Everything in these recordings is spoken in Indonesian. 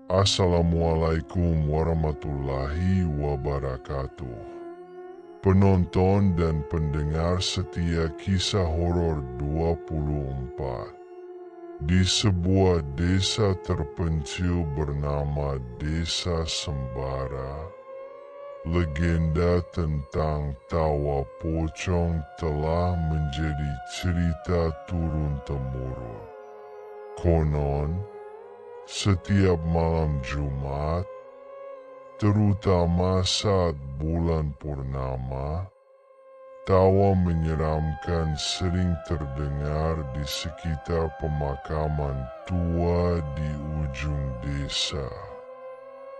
Assalamualaikum warahmatullahi wabarakatuh. Penonton dan pendengar setia kisah horor 24. Di sebuah desa terpencil bernama Desa Sembara, legenda tentang tawa pocong telah menjadi cerita turun-temurun. Konon, setiap malam Jumat, terutama saat bulan purnama, tawa menyeramkan sering terdengar di sekitar pemakaman tua di ujung desa.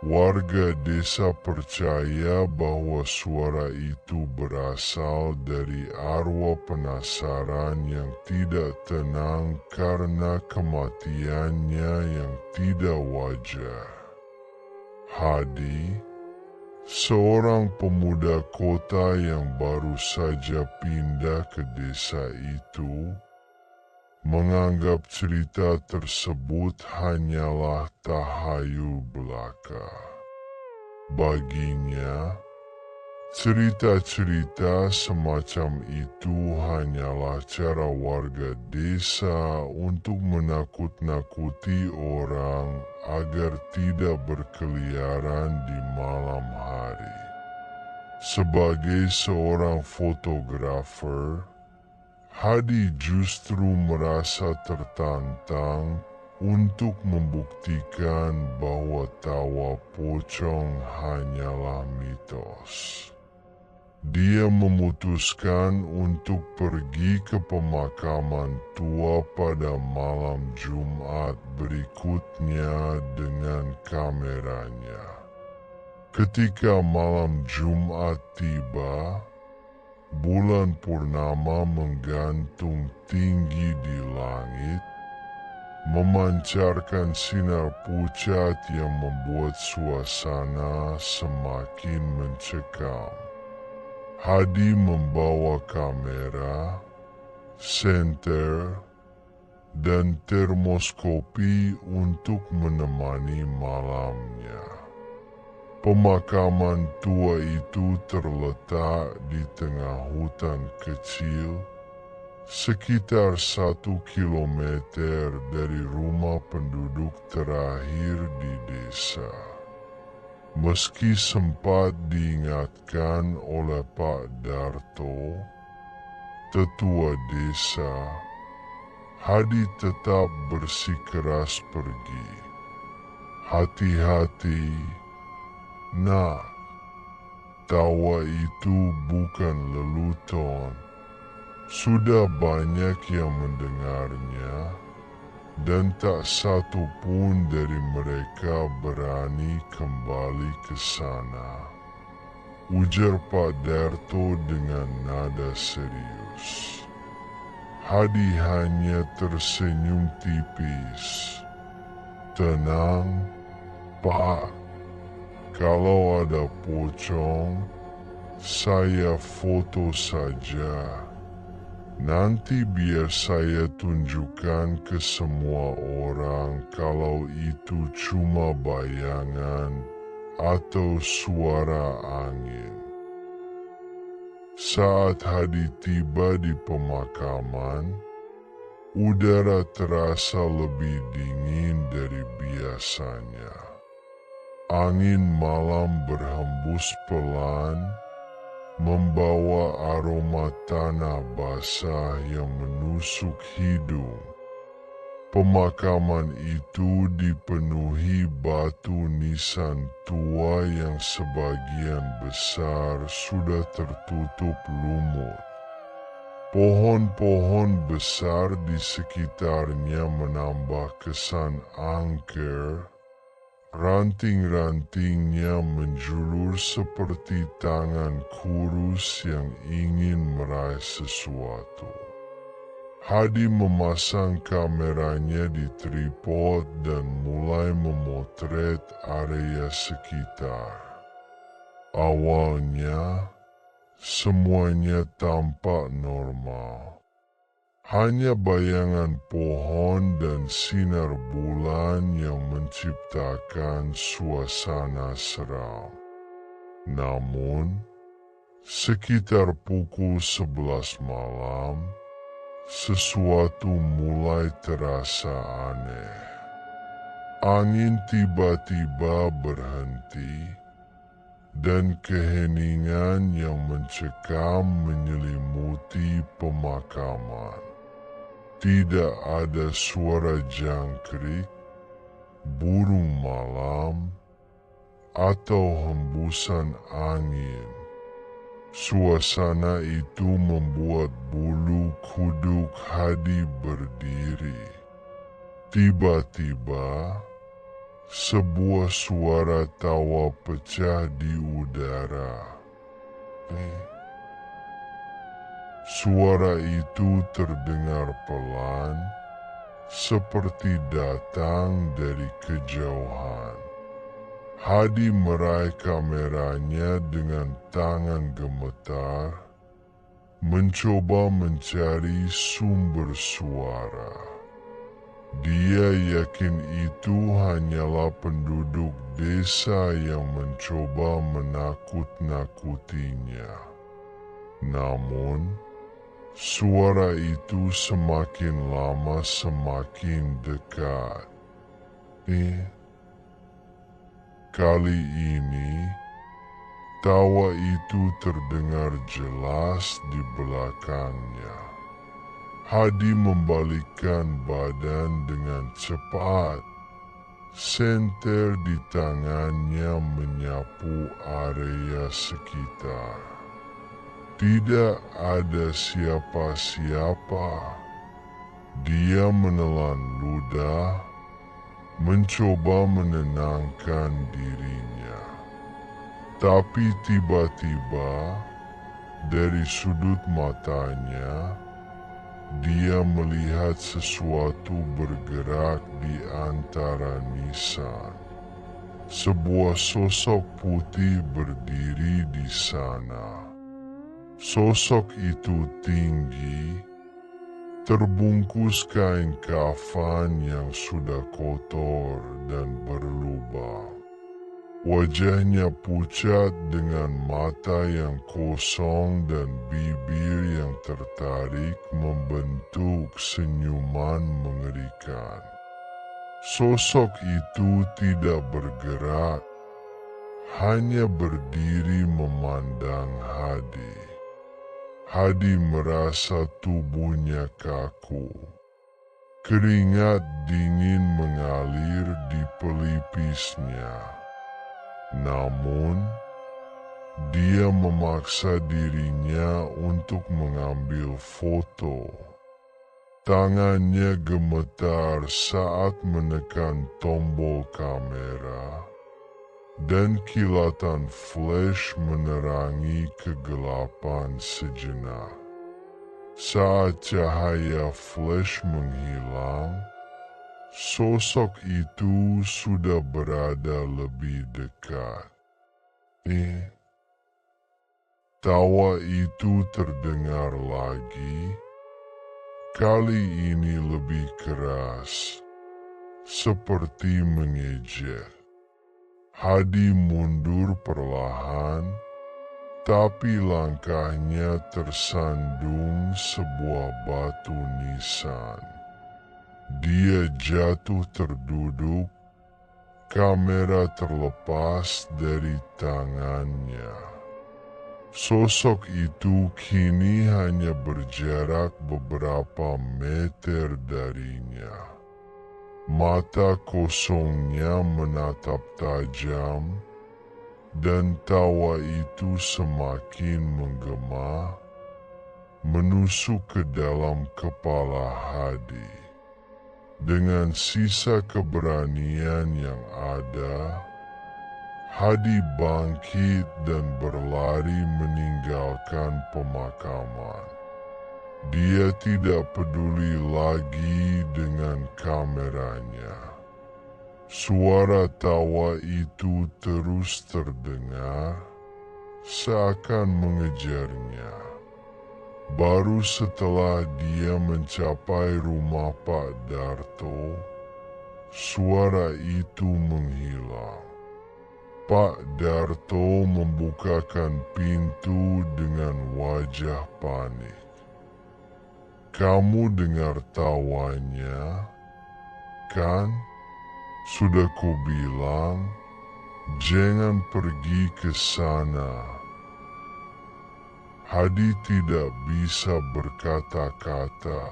Warga desa percaya bahwa suara itu berasal dari arwah penasaran yang tidak tenang karena kematiannya yang tidak wajar. Hadi, seorang pemuda kota yang baru saja pindah ke desa itu, menganggap cerita tersebut hanyalah tahayul belaka. Baginya, cerita-cerita semacam itu hanyalah cara warga desa untuk menakut-nakuti orang agar tidak berkeliaran di malam hari. Sebagai seorang fotografer, Hadi justru merasa tertantang untuk membuktikan bahwa tawa pocong hanyalah mitos. Dia memutuskan untuk pergi ke pemakaman tua pada malam Jumat berikutnya dengan kameranya. Ketika malam Jumat tiba, bulan purnama menggantung tinggi di langit, memancarkan sinar pucat yang membuat suasana semakin mencekam. Hadi membawa kamera, senter, dan termoskopi untuk menemani malamnya. Pemakaman tua itu terletak di tengah hutan kecil, sekitar 1 kilometer dari rumah penduduk terakhir di desa. Meski sempat diingatkan oleh Pak Darto, tetua desa, Hadi tetap bersikeras pergi. Hati-hati, nak, tawa itu bukan lelucon. Sudah banyak yang mendengarnya, dan tak satu pun dari mereka berani kembali ke sana, ujar Pak Darto dengan nada serius. Hadi hanya tersenyum tipis. Tenang, Pak. Kalau ada pocong, saya foto saja. Nanti biar saya tunjukkan ke semua orang kalau itu cuma bayangan atau suara angin. Saat Hadi tiba di pemakaman, udara terasa lebih dingin dari biasanya. Angin malam berhembus pelan, membawa aroma tanah basah yang menusuk hidung. Pemakaman itu dipenuhi batu nisan tua yang sebagian besar sudah tertutup lumut. Pohon-pohon besar di sekitarnya menambah kesan angker. Ranting-rantingnya menjulur seperti tangan kurus yang ingin meraih sesuatu. Hadi memasang kameranya di tripod dan mulai memotret area sekitar. Awalnya, semuanya tampak normal. Hanya bayangan pohon dan sinar bulan yang menciptakan suasana seram. Namun, sekitar pukul 11 malam, sesuatu mulai terasa aneh. Angin tiba-tiba berhenti, dan keheningan yang mencekam menyelimuti pemakaman. Tidak ada suara jangkrik, burung malam, atau hembusan angin. Suasana itu membuat bulu kuduk Hadi berdiri. Tiba-tiba, sebuah suara tawa pecah di udara. Suara itu terdengar pelan, seperti datang dari kejauhan. Hadi meraih kameranya dengan tangan gemetar, mencoba mencari sumber suara. Dia yakin itu hanyalah penduduk desa yang mencoba menakut-nakutinya. Namun, suara itu semakin lama semakin dekat. Kali ini, tawa itu terdengar jelas di belakangnya. Hadi membalikkan badan dengan cepat. Senter di tangannya menyapu area sekitar. Tidak ada siapa-siapa. Dia menelan ludah, mencoba menenangkan dirinya. Tapi tiba-tiba, dari sudut matanya, dia melihat sesuatu bergerak di antara nisan. Sebuah sosok putih berdiri di sana. Sosok itu tinggi, terbungkus kain kafan yang sudah kotor dan berlubang. Wajahnya pucat dengan mata yang kosong dan bibir yang tertarik membentuk senyuman mengerikan. Sosok itu tidak bergerak, hanya berdiri memandang Hadi. Hadi merasa tubuhnya kaku. Keringat dingin mengalir di pelipisnya. Namun, dia memaksa dirinya untuk mengambil foto. Tangannya gemetar saat menekan tombol kamera, dan kilatan flash menerangi kegelapan sejenak. Saat cahaya flash menghilang, sosok itu sudah berada lebih dekat. Tawa itu terdengar lagi, kali ini lebih keras, seperti mengejek. Hadi mundur perlahan, tapi langkahnya tersandung sebuah batu nisan. Dia jatuh terduduk, kamera terlepas dari tangannya. Sosok itu kini hanya berjarak beberapa meter darinya. Mata kosongnya menatap tajam, dan tawa itu semakin menggema, menusuk ke dalam kepala Hadi. Dengan sisa keberanian yang ada, Hadi bangkit dan berlari meninggalkan pemakaman. Dia tidak peduli lagi dengan kameranya. Suara tawa itu terus terdengar, seakan mengejarnya. Baru setelah dia mencapai rumah Pak Darto, suara itu menghilang. Pak Darto membukakan pintu dengan wajah panik. "Kamu dengar tawanya, kan? Sudah kubilang, jangan pergi ke sana." Hadi tidak bisa berkata-kata.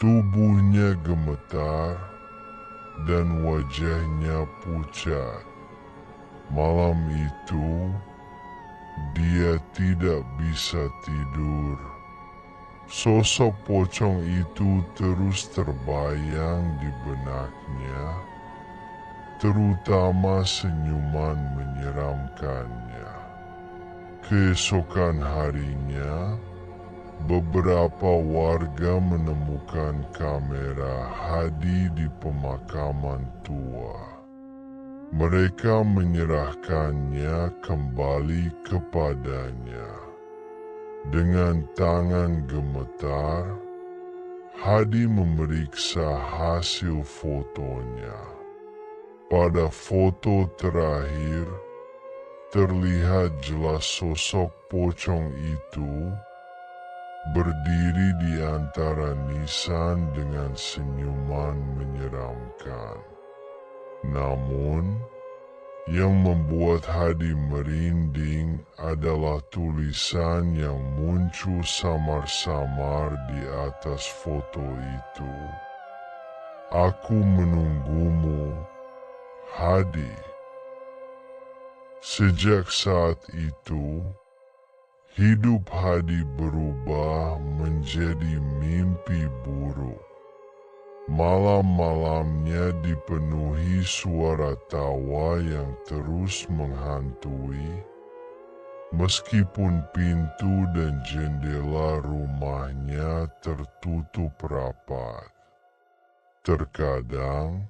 Tubuhnya gemetar dan wajahnya pucat. Malam itu, dia tidak bisa tidur. Sosok pocong itu terus terbayang di benaknya, terutama senyuman menyeramkannya. Keesokan harinya, beberapa warga menemukan kamera Hadi di pemakaman tua. Mereka menyerahkannya kembali kepadanya. Dengan tangan gemetar, Hadi memeriksa hasil fotonya. Pada foto terakhir, terlihat jelas sosok pocong itu berdiri di antara nisan dengan senyuman menyeramkan. Namun, yang membuat Hadi merinding adalah tulisan yang muncul samar-samar di atas foto itu. "Aku menunggumu, Hadi." Sejak saat itu, hidup Hadi berubah menjadi mimpi buruk. Malam-malamnya dipenuhi suara tawa yang terus menghantui, meskipun pintu dan jendela rumahnya tertutup rapat. Terkadang,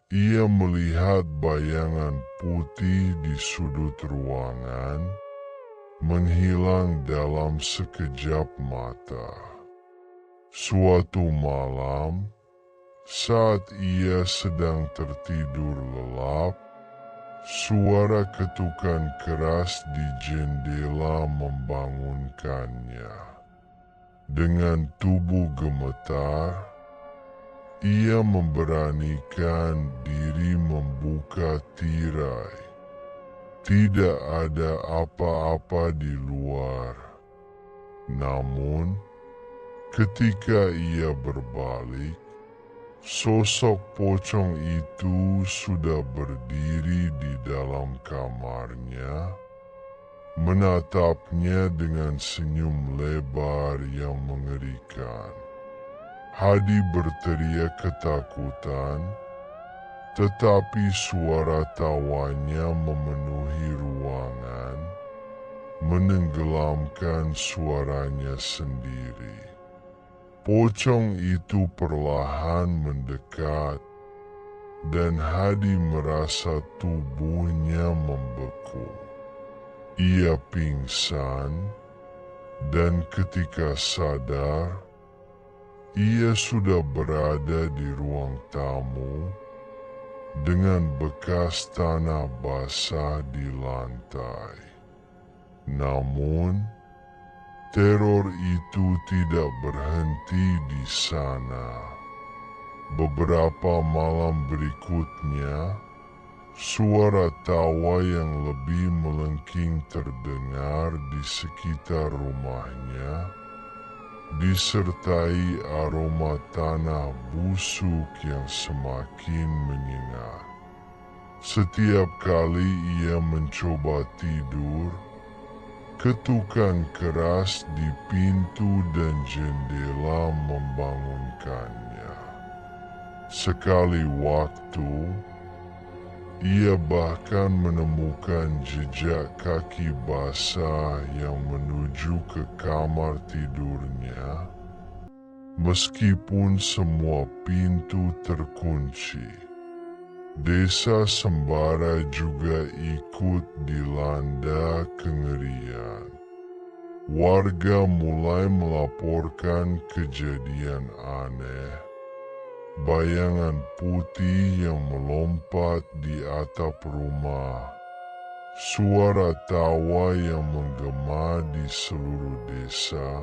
ia melihat bayangan putih di sudut ruangan, menghilang dalam sekejap mata. Suatu malam, saat ia sedang tertidur lelap, suara ketukan keras di jendela membangunkannya. Dengan tubuh gemetar, ia memberanikan diri membuka tirai. Tidak ada apa-apa di luar. Namun, ketika ia berbalik, sosok pocong itu sudah berdiri di dalam kamarnya, menatapnya dengan senyum lebar yang mengerikan. Hadi berteriak ketakutan, tetapi suara tawanya memenuhi ruangan, menenggelamkan suaranya sendiri. Pocong itu perlahan mendekat, dan Hadi merasa tubuhnya membeku. Ia pingsan, dan ketika sadar, ia sudah berada di ruang tamu dengan bekas tanah basah di lantai. Namun, teror itu tidak berhenti di sana. Beberapa malam berikutnya, suara tawa yang lebih melengking terdengar di sekitar rumahnya, disertai aroma tanah busuk yang semakin menyengat. Setiap kali ia mencoba tidur, ketukan keras di pintu dan jendela membangunkannya. Sekali waktu, ia bahkan menemukan jejak kaki basah yang menuju ke kamar tidurnya, meskipun semua pintu terkunci. Desa Sembara juga ikut dilanda kengerian. warga mulai melaporkan kejadian aneh. Bayangan putih yang melompat di atap rumah, suara tawa yang menggema di seluruh desa,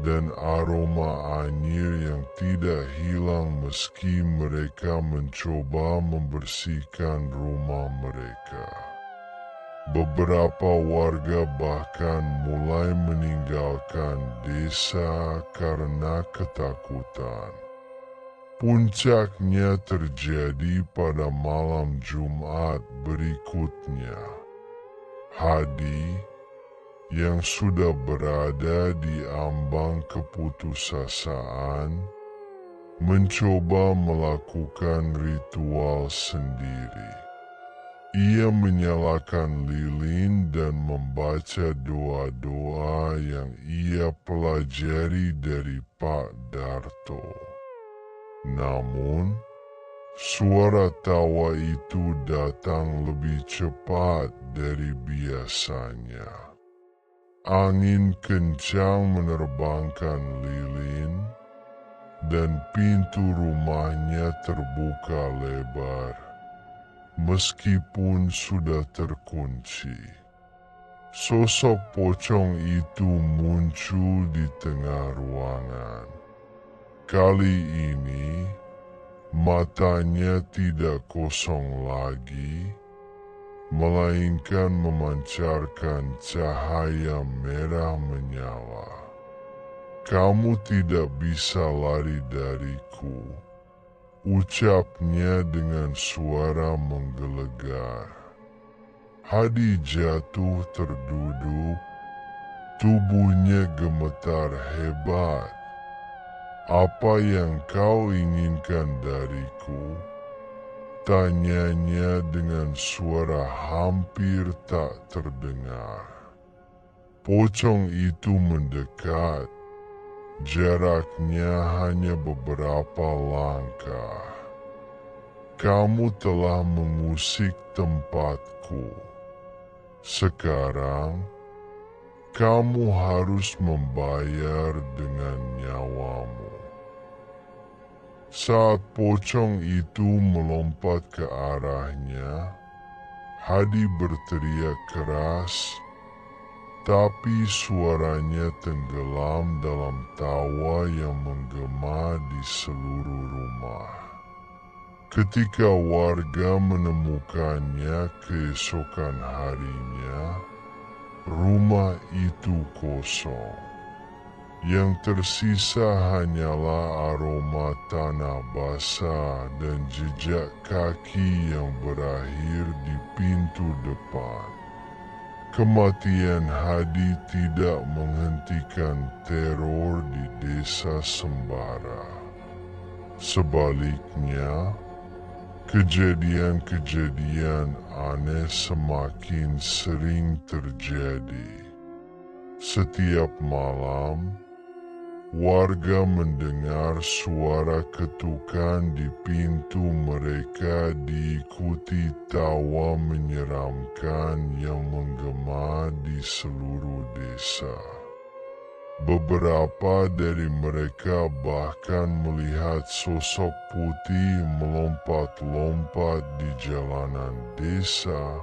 dan aroma anyir yang tidak hilang meski mereka mencoba membersihkan rumah mereka. Beberapa warga bahkan mulai meninggalkan desa karena ketakutan. Puncaknya terjadi pada malam Jumat berikutnya. Hadi yang sudah berada di ambang keputusasaan mencoba melakukan ritual sendiri. Ia menyalakan lilin dan membaca doa-doa yang ia pelajari dari Pak Darto. Namun, suara tawa itu datang lebih cepat dari biasanya. Angin kencang menerbangkan lilin, dan pintu rumahnya terbuka lebar, meskipun sudah terkunci. Sosok pocong itu muncul di tengah ruangan. Kali ini, matanya tidak kosong lagi, melainkan memancarkan cahaya merah menyala. "Kamu tidak bisa lari dariku," ucapnya dengan suara menggelegar. Hadi jatuh terduduk, tubuhnya gemetar hebat. "Apa yang kau inginkan dariku?" tanyanya dengan suara hampir tak terdengar. Pocong itu mendekat, jaraknya hanya beberapa langkah. "Kamu telah mengusik tempatku. Sekarang, kamu harus membayar dengan nyawamu." Saat pocong itu melompat ke arahnya, Hadi berteriak keras, tapi suaranya tenggelam dalam tawa yang menggema di seluruh rumah. Ketika warga menemukannya keesokan harinya, rumah itu kosong. Yang tersisa hanyalah aroma tanah basah dan jejak kaki yang berakhir di pintu depan. Kematian Hadi tidak menghentikan teror di desa Sembara. Sebaliknya, kejadian-kejadian aneh semakin sering terjadi. Setiap malam, warga mendengar suara ketukan di pintu mereka diikuti tawa menyeramkan yang menggema di seluruh desa. Beberapa dari mereka bahkan melihat sosok putih melompat-lompat di jalanan desa,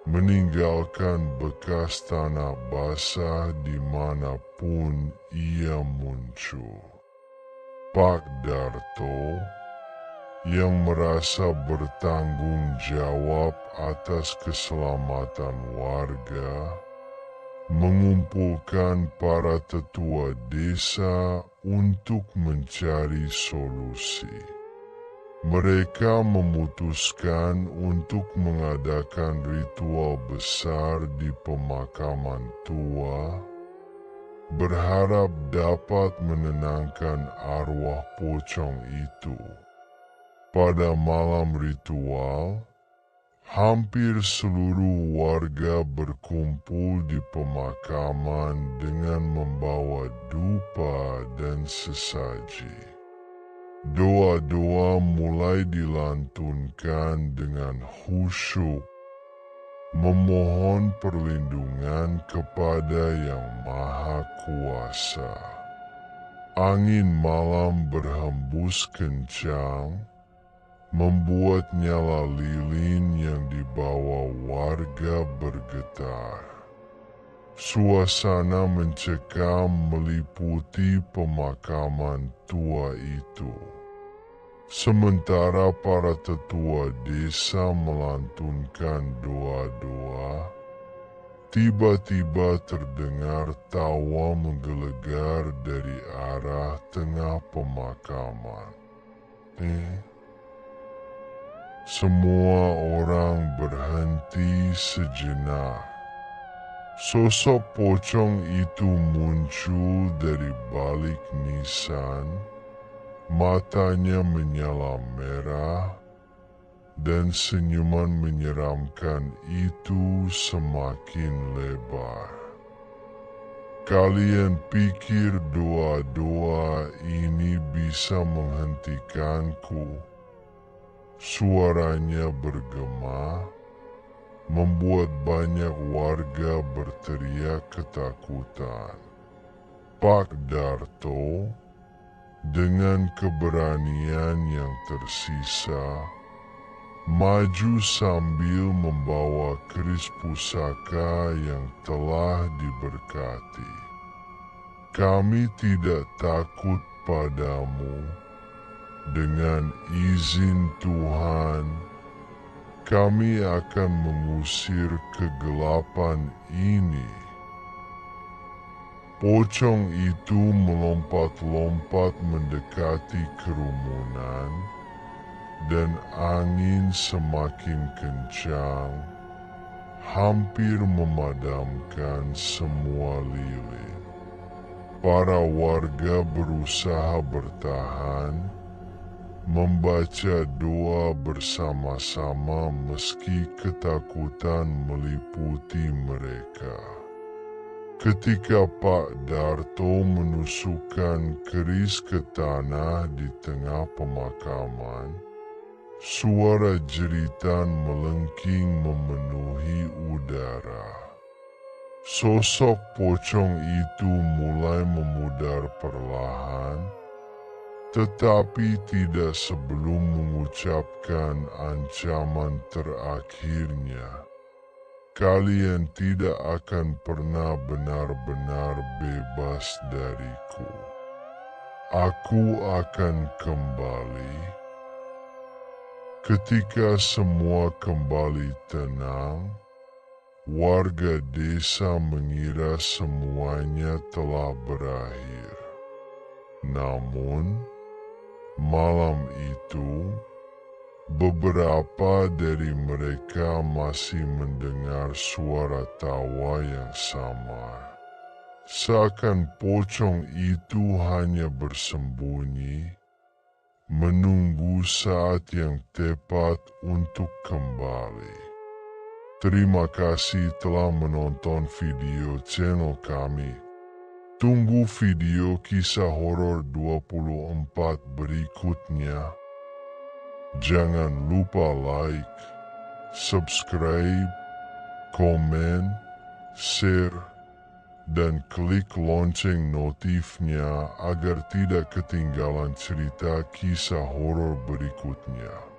meninggalkan bekas tanah basah dimanapun ia muncul. Pak Darto, yang merasa bertanggung jawab atas keselamatan warga, mengumpulkan para tetua desa untuk mencari solusi. Mereka memutuskan untuk mengadakan ritual besar di pemakaman tua, berharap dapat menenangkan arwah pocong itu. Pada malam ritual, hampir seluruh warga berkumpul di pemakaman dengan membawa dupa dan sesaji. Doa-doa mulai dilantunkan dengan khusyuk. memohon perlindungan kepada Yang Maha Kuasa. Angin malam berhembus kencang, membuat nyala lilin yang dibawa warga bergetar. Suasana mencekam meliputi pemakaman tua itu. Sementara para tetua desa melantunkan doa-doa, tiba-tiba terdengar tawa menggelegar dari arah tengah pemakaman. Semua orang berhenti sejenak. Sosok pocong itu muncul dari balik nisan, matanya menyala merah, dan senyuman menyeramkan itu semakin lebar. Kalian pikir doa-doa ini bisa menghentikanku? Suaranya bergema, membuat banyak warga berteriak ketakutan. Pak Darto, dengan keberanian yang tersisa, maju sambil membawa keris pusaka yang telah diberkati. Kami tidak takut padamu. Dengan izin Tuhan, kami akan mengusir kegelapan ini. Pocong itu melompat-lompat mendekati kerumunan, dan angin semakin kencang, hampir memadamkan semua lilin. Para warga berusaha bertahan, membaca doa bersama-sama meski ketakutan meliputi mereka. Ketika Pak Darto menusukkan keris ke tanah di tengah pemakaman, suara jeritan melengking memenuhi udara. Sosok pocong itu mulai memudar perlahan, tetapi tidak sebelum mengucapkan ancaman terakhirnya. Kalian tidak akan pernah benar-benar bebas dariku. Aku akan kembali. Ketika semua kembali tenang, warga desa mengira semuanya telah berakhir. Namun, malam itu, beberapa dari mereka masih mendengar suara tawa yang sama. Seakan pocong itu hanya bersembunyi, menunggu saat yang tepat untuk kembali. Terima kasih telah menonton video channel kami. Tunggu video kisah horor 24 berikutnya. Jangan lupa like, subscribe, komen, share, dan klik lonceng notifnya agar tidak ketinggalan cerita kisah horor berikutnya.